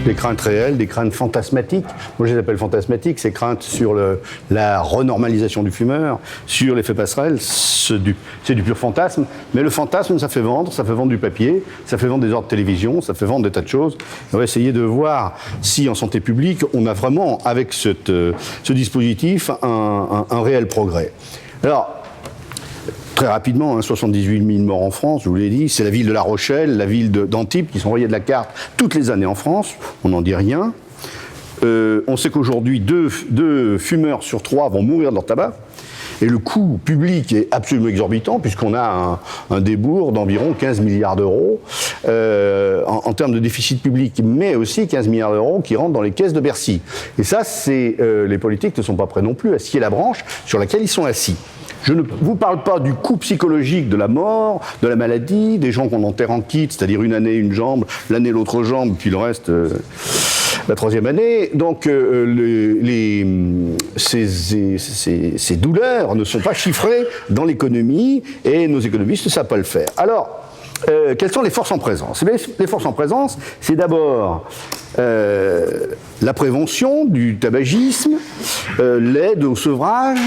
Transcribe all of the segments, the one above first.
des craintes réelles, des craintes fantasmatiques. Moi, je les appelle fantasmatiques, ces craintes sur la renormalisation du fumeur, sur l'effet passerelle, c'est du pur fantasme. Mais le fantasme, ça fait vendre du papier, ça fait vendre des ordres de télévision, ça fait vendre des tas de choses. On va essayer de voir si, en santé publique, on a vraiment, avec ce dispositif, un réel progrès. Alors, très rapidement, 78 000 morts en France, je vous l'ai dit, c'est la ville de La Rochelle, la ville d'Antibes qui sont envoyées de la carte toutes les années en France, on n'en dit rien. On sait qu'aujourd'hui, 2 fumeurs sur 3 vont mourir de leur tabac, et le coût public est absolument exorbitant, puisqu'on a un débours d'environ 15 milliards d'euros en termes de déficit public, mais aussi 15 milliards d'euros qui rentrent dans les caisses de Bercy. Et ça, les politiques ne sont pas prêts non plus à scier la branche sur laquelle ils sont assis. Je ne vous parle pas du coût psychologique de la mort, de la maladie, des gens qu'on enterre en kit, c'est-à-dire une année une jambe, l'année l'autre jambe, puis le reste la 3e année. Donc ces douleurs ne sont pas chiffrées dans l'économie et nos économistes ne savent pas le faire. Alors, quelles sont les forces en présence ? Les forces en présence, c'est d'abord la prévention du tabagisme, l'aide au sevrage.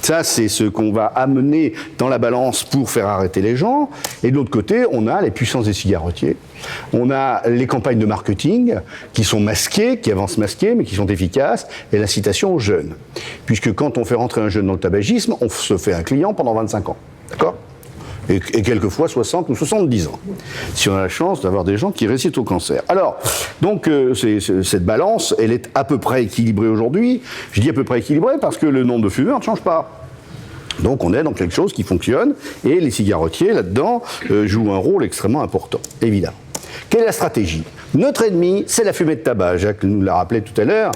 Ça, c'est ce qu'on va amener dans la balance pour faire arrêter les gens. Et de l'autre côté, on a les puissances des cigarettiers. On a les campagnes de marketing qui sont masquées, qui avancent masquées, mais qui sont efficaces, et l'incitation aux jeunes. Puisque quand on fait rentrer un jeune dans le tabagisme, on se fait un client pendant 25 ans. D'accord ? Et quelquefois 60 ou 70 ans, si on a la chance d'avoir des gens qui résistent au cancer. Alors, donc, cette balance, elle est à peu près équilibrée aujourd'hui. Je dis à peu près équilibrée parce que le nombre de fumeurs ne change pas. Donc, on est dans quelque chose qui fonctionne, et les cigarettiers, là-dedans, jouent un rôle extrêmement important, évidemment. Quelle est la stratégie ? Notre ennemi, c'est la fumée de tabac. Jacques nous l'a rappelé tout à l'heure,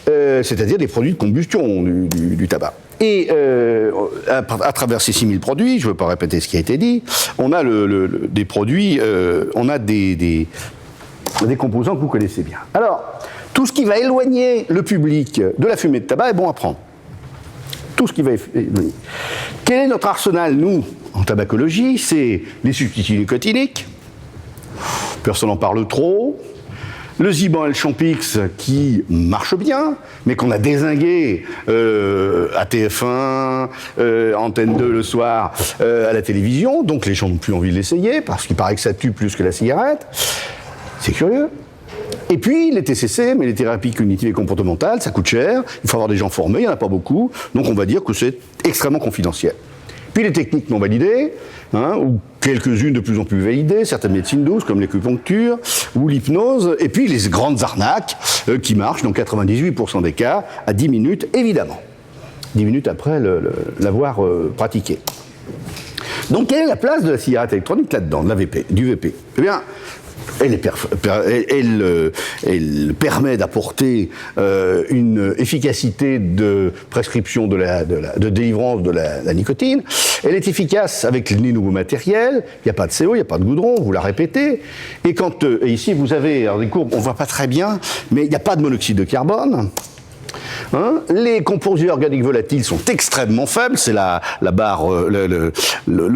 c'est-à-dire des produits de combustion du tabac. Et à travers ces 6000 produits, je ne veux pas répéter ce qui a été dit, on a des produits, on a des composants que vous connaissez bien. Alors, tout ce qui va éloigner le public de la fumée de tabac est bon à prendre. Tout ce qui va éloigner. Quel est notre arsenal, nous, en tabacologie ? C'est les substituts nicotiniques. Personne n'en parle trop. Le Ziban et le Champix qui marche bien, mais qu'on a dézingué à TF1, Antenne 2 le soir, à la télévision, donc les gens n'ont plus envie de l'essayer, parce qu'il paraît que ça tue plus que la cigarette. C'est curieux. Et puis les TCC, mais les thérapies cognitives et comportementales, ça coûte cher, il faut avoir des gens formés, il n'y en a pas beaucoup, donc on va dire que c'est extrêmement confidentiel. Puis les techniques non validées, ou quelques-unes de plus en plus validées, certaines médecines douces comme l'acupuncture ou l'hypnose, et puis les grandes arnaques qui marchent dans 98% des cas à 10 minutes, évidemment. 10 minutes après l'avoir pratiqué. Donc quelle est la place de la cigarette électronique là-dedans, du VP ? Eh bien, elle permet d'apporter une efficacité de prescription de délivrance de la nicotine. Elle est efficace avec les nouveaux matériels. Il n'y a pas de CO, il n'y a pas de goudron, vous la répétez. Et ici, vous avez des courbes, on ne voit pas très bien, mais il n'y a pas de monoxyde de carbone. Les composés organiques volatiles sont extrêmement faibles, c'est la barre, le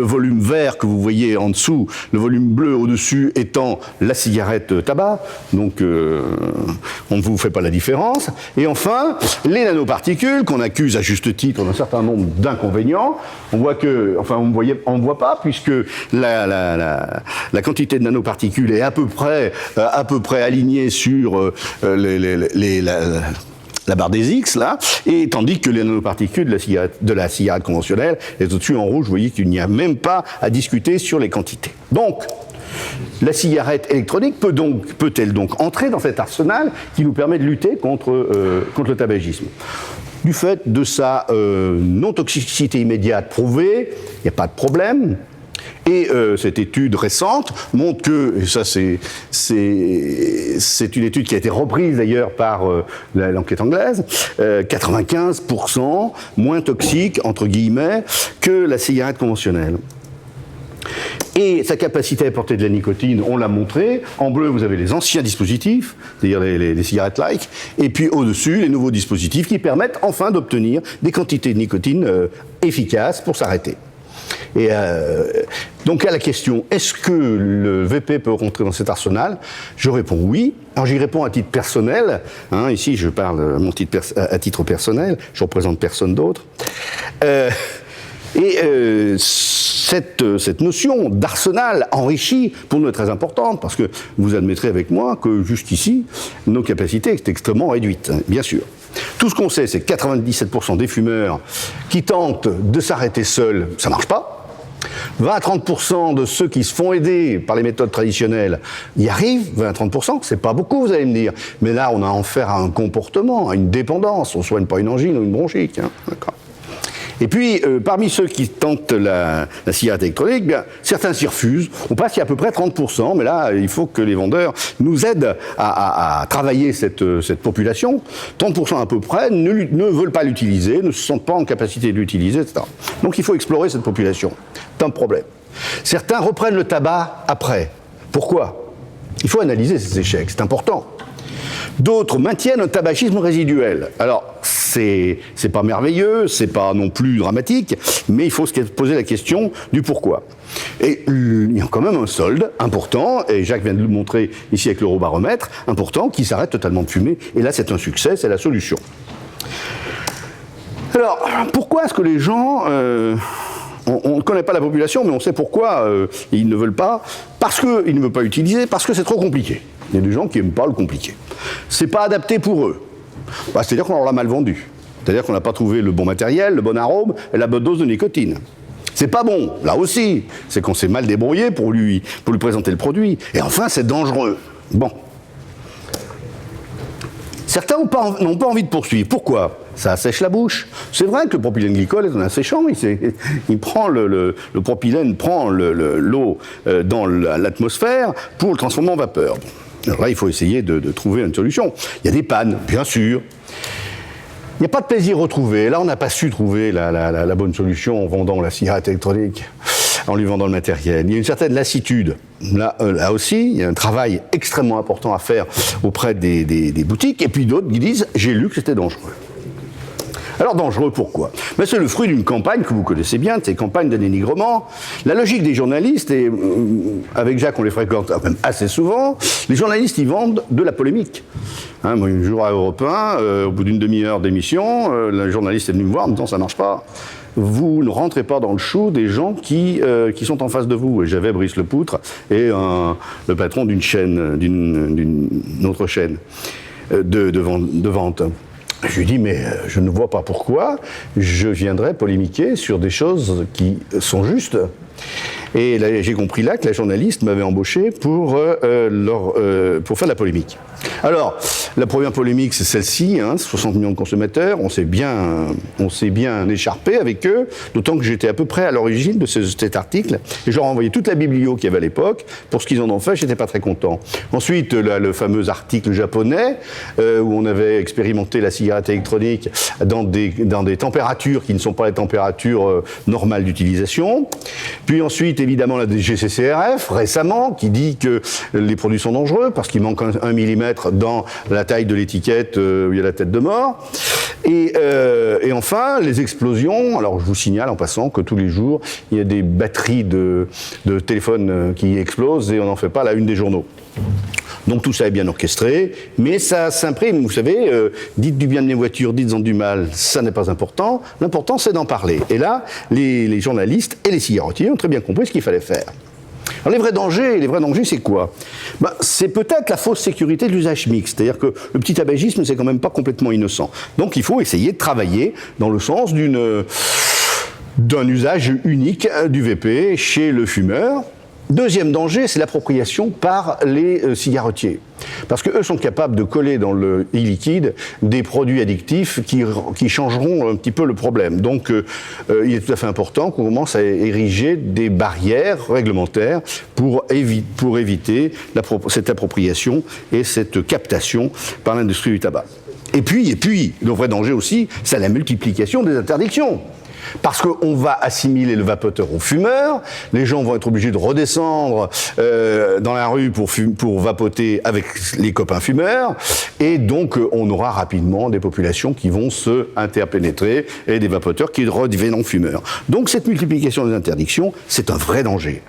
volume vert que vous voyez en dessous, le volume bleu au-dessus étant la cigarette tabac, donc on ne vous fait pas la différence. Et enfin, les nanoparticules qu'on accuse à juste titre d'un certain nombre d'inconvénients, on voit que, enfin on ne voit pas puisque la quantité de nanoparticules est à peu près alignée sur la barre des X, là, et tandis que les nanoparticules de la cigarette conventionnelle est au-dessus en rouge, vous voyez qu'il n'y a même pas à discuter sur les quantités. Donc, la cigarette électronique peut-elle donc entrer dans cet arsenal qui nous permet de lutter contre le tabagisme ? Du fait de sa non-toxicité immédiate prouvée, il n'y a pas de problème. Et cette étude récente montre que, et ça c'est une étude qui a été reprise d'ailleurs par l'enquête anglaise, 95% moins toxique, entre guillemets, que la cigarette conventionnelle. Et sa capacité à apporter de la nicotine, on l'a montré. En bleu, vous avez les anciens dispositifs, c'est-à-dire les cigarettes like, et puis au-dessus, les nouveaux dispositifs qui permettent enfin d'obtenir des quantités de nicotine efficaces pour s'arrêter. Et Donc à la question, est-ce que le VP peut rentrer dans cet arsenal? Je réponds oui. Alors j'y réponds à titre personnel. Ici, je parle à titre personnel. Je représente personne d'autre. Cette notion d'arsenal enrichi, pour nous, est très importante, parce que vous admettrez avec moi que, juste ici, nos capacités sont extrêmement réduites, bien sûr. Tout ce qu'on sait, c'est que 97% des fumeurs qui tentent de s'arrêter seuls, ça ne marche pas. 20 à 30% de ceux qui se font aider par les méthodes traditionnelles y arrivent, 20 à 30%, c'est pas beaucoup, vous allez me dire. Mais là, on a affaire à un comportement, à une dépendance. On ne soigne pas une angine ou une bronchite. D'accord. Et puis, parmi ceux qui tentent la cigarette électronique, bien, certains s'y refusent. On passe à peu près 30%, mais là, il faut que les vendeurs nous aident à travailler cette population. 30% à peu près ne veulent pas l'utiliser, ne se sentent pas en capacité de l'utiliser, etc. Donc il faut explorer cette population. C'est un problème. Certains reprennent le tabac après. Pourquoi? Il faut analyser ces échecs, c'est important. D'autres maintiennent un tabagisme résiduel. Alors, c'est pas merveilleux, c'est pas non plus dramatique, mais il faut se poser la question du pourquoi. Et il y a quand même un solde important, et Jacques vient de le montrer ici avec l'Eurobaromètre, important, qui s'arrête totalement de fumer. Et là, c'est un succès, c'est la solution. Alors, pourquoi est-ce que les gens... on ne connaît pas la population, mais on sait pourquoi ils ne veulent pas. Parce qu'ils ne veulent pas utiliser, parce que c'est trop compliqué. Il y a des gens qui n'aiment pas le compliqué. C'est pas adapté pour eux. C'est-à-dire qu'on leur l'a mal vendu. C'est-à-dire qu'on n'a pas trouvé le bon matériel, le bon arôme et la bonne dose de nicotine. C'est pas bon, là aussi. C'est qu'on s'est mal débrouillé pour lui présenter le produit. Et enfin, c'est dangereux. Bon. Certains n'ont pas envie de poursuivre. Pourquoi? Ça assèche la bouche. C'est vrai que le propylène glycol est un asséchant. Il prend le propylène prend l'eau dans l'atmosphère pour le transformer en vapeur. Alors là, il faut essayer de trouver une solution. Il y a des pannes, bien sûr. Il n'y a pas de plaisir retrouvé. Là, on n'a pas su trouver la bonne solution en vendant la cigarette électronique, en lui vendant le matériel. Il y a une certaine lassitude. Là aussi, il y a un travail extrêmement important à faire auprès des boutiques. Et puis d'autres qui disent « j'ai lu que c'était dangereux ». Alors dangereux, pourquoi? Ben, c'est le fruit d'une campagne que vous connaissez bien, de ces campagnes de dénigrement. La logique des journalistes, et avec Jacques on les fréquente même assez souvent, les journalistes ils vendent de la polémique. Moi, un jour à Europe 1, au bout d'une demi-heure d'émission, le journaliste est venu me voir en me disant ça marche pas. Vous ne rentrez pas dans le chou des gens qui sont en face de vous. Et j'avais Brice Lepoutre et le patron d'une chaîne, d'une autre chaîne de vente. Je lui dis, mais je ne vois pas pourquoi je viendrais polémiquer sur des choses qui sont justes. Et là, j'ai compris là que la journaliste m'avait embauché pour faire de la polémique. Alors, la première polémique, c'est celle-ci, 60 millions de consommateurs, on s'est bien écharpé avec eux, d'autant que j'étais à peu près à l'origine de cet article, et je leur ai envoyé toute la biblio qu'il y avait à l'époque. Pour ce qu'ils en ont fait, j'étais pas très content. Ensuite, le fameux article japonais, où on avait expérimenté la cigarette électronique dans des températures qui ne sont pas les températures normales d'utilisation. Puis ensuite, évidemment, la DGCCRF, récemment, qui dit que les produits sont dangereux, parce qu'il manque 1 millimètre dans la taille de l'étiquette où il y a la tête de mort. Et enfin, les explosions. Alors, je vous signale en passant que tous les jours, il y a des batteries de téléphones qui explosent et on n'en fait pas la une des journaux. Donc tout ça est bien orchestré, mais ça s'imprime, vous savez, dites du bien de mes voitures, dites-en du mal, ça n'est pas important, l'important c'est d'en parler. Et là, les journalistes et les cigarettiers ont très bien compris ce qu'il fallait faire. Alors les vrais dangers, c'est quoi? C'est peut-être la fausse sécurité de l'usage mixte, c'est-à-dire que le petit tabagisme, c'est quand même pas complètement innocent. Donc il faut essayer de travailler dans le sens d'un usage unique du VP chez le fumeur. Deuxième danger, c'est l'appropriation par les cigarettiers. Parce qu'eux sont capables de coller dans le e-liquide des produits addictifs qui changeront un petit peu le problème. Donc il est tout à fait important qu'on commence à ériger des barrières réglementaires pour éviter cette appropriation et cette captation par l'industrie du tabac. Et puis, le vrai danger aussi, c'est la multiplication des interdictions. Parce qu'on va assimiler le vapoteur au fumeur, les gens vont être obligés de redescendre dans la rue pour vapoter avec les copains fumeurs, et donc on aura rapidement des populations qui vont se interpénétrer et des vapoteurs qui redeviennent fumeurs. Donc cette multiplication des interdictions, c'est un vrai danger.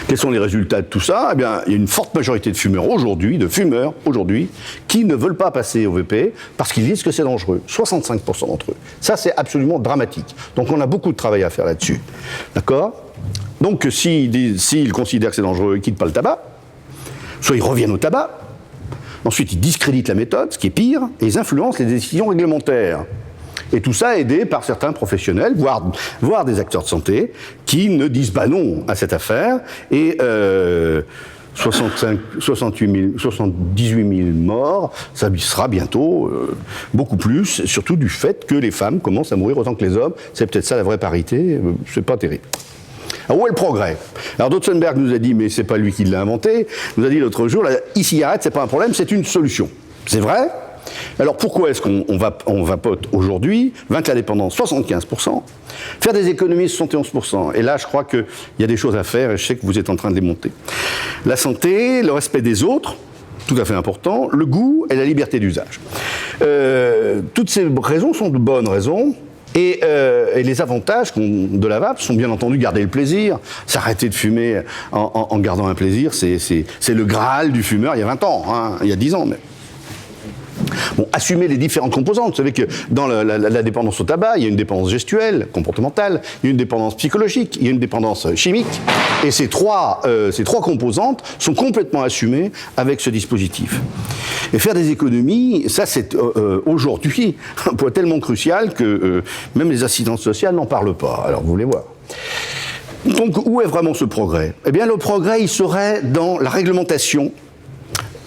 Quels sont les résultats de tout ça? Eh bien, il y a une forte majorité de fumeurs aujourd'hui, qui ne veulent pas passer au VP parce qu'ils disent que c'est dangereux. 65% d'entre eux. Ça, c'est absolument dramatique. Donc, on a beaucoup de travail à faire là-dessus. D'accord? Donc, s'ils considèrent que c'est dangereux, ils ne quittent pas le tabac. Soit ils reviennent au tabac. Ensuite, ils discréditent la méthode, ce qui est pire, et ils influencent les décisions réglementaires. Et tout ça aidé par certains professionnels, voire des acteurs de santé, qui ne disent pas non à cette affaire. Et 78 000 morts, ça sera bientôt beaucoup plus, surtout du fait que les femmes commencent à mourir autant que les hommes. C'est peut-être ça la vraie parité, c'est pas terrible. Alors, où est le progrès? Alors, Dotzenberg nous a dit, mais c'est pas lui qui l'a inventé, nous a dit l'autre jour, la e-cigarette, c'est pas un problème, c'est une solution. C'est vrai? Alors pourquoi est-ce qu'on vapote aujourd'hui, vaincre la dépendance 75%, faire des économies 71%? Et là, je crois qu'il y a des choses à faire et je sais que vous êtes en train de les monter. La santé, le respect des autres, tout à fait important, le goût et la liberté d'usage. Toutes ces raisons sont de bonnes raisons. Et les avantages de la vape sont bien entendu garder le plaisir. S'arrêter de fumer en gardant un plaisir, c'est le Graal du fumeur il y a 20 ans, hein, il y a 10 ans même. Bon, assumer les différentes composantes. Vous savez que dans la dépendance au tabac, il y a une dépendance gestuelle, comportementale, il y a une dépendance psychologique, il y a une dépendance chimique. Et ces trois composantes sont complètement assumées avec ce dispositif. Et faire des économies, ça c'est aujourd'hui un point tellement crucial que même les assistantes sociales n'en parlent pas. Alors vous voulez voir. Donc où est vraiment ce progrès? Eh bien le progrès, il serait dans la réglementation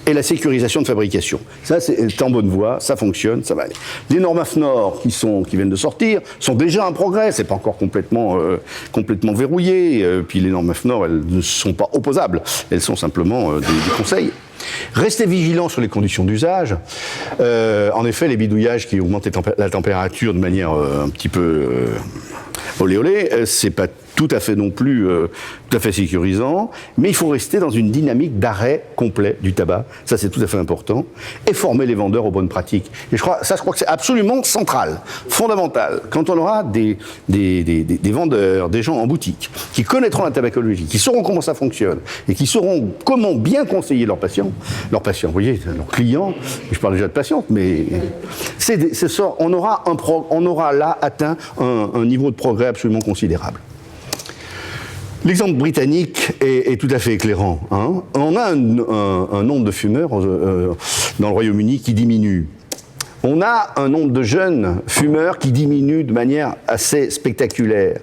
et la sécurisation de fabrication. Ça, c'est en bonne voie, ça fonctionne, ça va aller. Les normes AFNOR qui viennent de sortir sont déjà un progrès, c'est pas encore complètement verrouillé, puis les normes AFNOR, elles ne sont pas opposables, elles sont simplement des conseils. Restez vigilants sur les conditions d'usage. En effet, les bidouillages qui augmentent la température de manière un petit peu olé olé, c'est pas tout à fait non plus tout à fait sécurisant, mais il faut rester dans une dynamique d'arrêt complet du tabac, ça c'est tout à fait important, et former les vendeurs aux bonnes pratiques. Et je crois que c'est absolument central, fondamental. Quand on aura des vendeurs, des gens en boutique, qui connaîtront la tabacologie, qui sauront comment ça fonctionne, et qui sauront comment bien conseiller leurs patients, vous voyez, leurs clients, je parle déjà de patients, mais on aura là atteint un niveau de progrès absolument considérable. L'exemple britannique est tout à fait éclairant. Hein. On a un nombre de fumeurs dans le Royaume-Uni qui diminue. On a un nombre de jeunes fumeurs qui diminue de manière assez spectaculaire.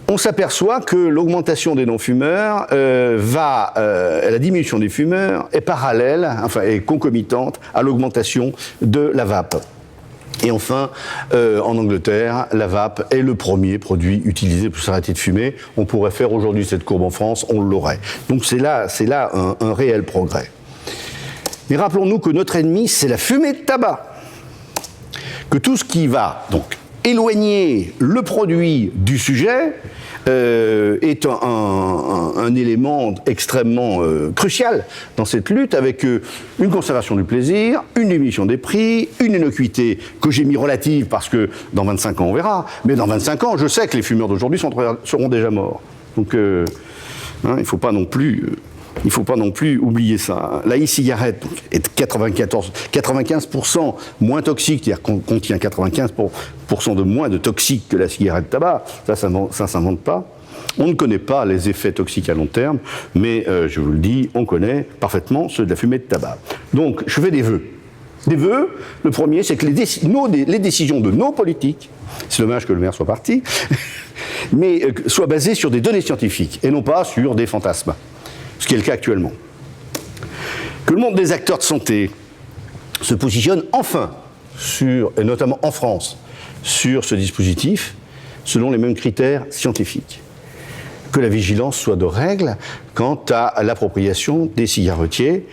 On s'aperçoit que l'augmentation des non-fumeurs la diminution des fumeurs est parallèle, enfin est concomitante à l'augmentation de la vape. Et enfin, en Angleterre, la vape est le premier produit utilisé pour s'arrêter de fumer. On pourrait faire aujourd'hui cette courbe en France, on l'aurait. Donc c'est là un réel progrès. Mais rappelons-nous que notre ennemi, c'est la fumée de tabac. Que tout ce qui va donc éloigner le produit du sujet est un élément extrêmement crucial dans cette lutte, avec une conservation du plaisir, une diminution des prix, une innocuité que j'ai mis relative parce que dans 25 ans on verra, mais dans 25 ans je sais que les fumeurs d'aujourd'hui seront déjà morts. Donc il ne faut pas non plus oublier ça. La e-cigarette est 95% moins toxique, c'est-à-dire qu'on contient 95% de moins de toxiques que la cigarette tabac. Ça ne s'invente pas. On ne connaît pas les effets toxiques à long terme, mais je vous le dis, on connaît parfaitement ceux de la fumée de tabac. Donc, je fais des vœux. Des vœux, le premier, c'est que les décisions de nos politiques, c'est dommage que le maire soit parti, mais soient basées sur des données scientifiques et non pas sur des fantasmes. Ce qui est le cas actuellement. Que le monde des acteurs de santé se positionne enfin et notamment en France, sur ce dispositif, selon les mêmes critères scientifiques. que la vigilance soit de règle quant à l'appropriation des cigarettiers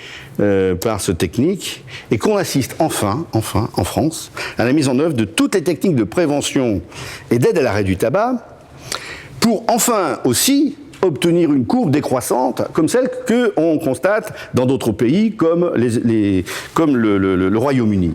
par ce technique, et qu'on assiste enfin, en France, à la mise en œuvre de toutes les techniques de prévention et d'aide à l'arrêt du tabac, pour enfin aussi obtenir une courbe décroissante comme celle qu'on constate dans d'autres pays comme, le Royaume-Uni.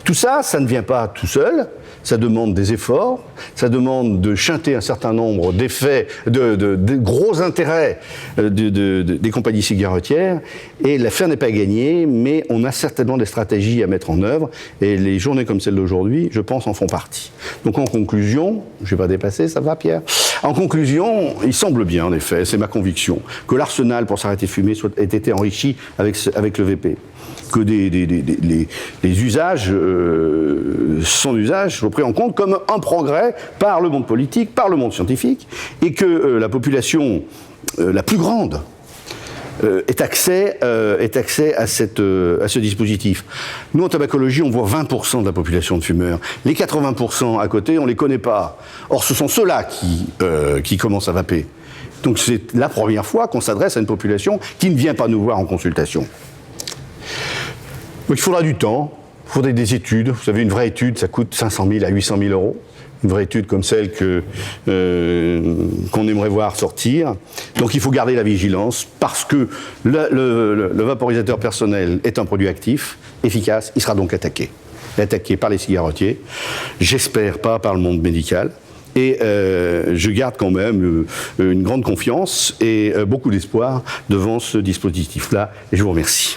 Tout ça, ça ne vient pas tout seul, ça demande des efforts, ça demande de chanter un certain nombre d'effets, de gros intérêts des compagnies cigarettières, et l'affaire n'est pas gagnée, mais on a certainement des stratégies à mettre en œuvre, et les journées comme celle d'aujourd'hui, je pense, en font partie. Donc en conclusion, je ne vais pas dépasser, ça va Pierre ? En conclusion, il semble bien, en effet, c'est ma conviction, que l'arsenal pour s'arrêter de fumer ait été enrichi avec le VP. Que les usages, son usage, soient pris en compte comme un progrès par le monde politique, par le monde scientifique, et que la population la plus grande ait accès à ce dispositif. Nous, en tabacologie, on voit 20% de la population de fumeurs. Les 80% à côté, on ne les connaît pas. Or, ce sont ceux-là qui commencent à vaper. Donc, c'est la première fois qu'on s'adresse à une population qui ne vient pas nous voir en consultation. Donc il faudra du temps, il faudra des études. Vous savez, une vraie étude, ça coûte 500 000 à 800 000 euros. Une vraie étude comme celle qu'on aimerait voir sortir. Donc il faut garder la vigilance, parce que le vaporisateur personnel est un produit actif, efficace, il sera donc attaqué. Attaqué par les cigarettiers, j'espère pas par le monde médical. Et je garde quand même une grande confiance et beaucoup d'espoir devant ce dispositif-là. Et je vous remercie.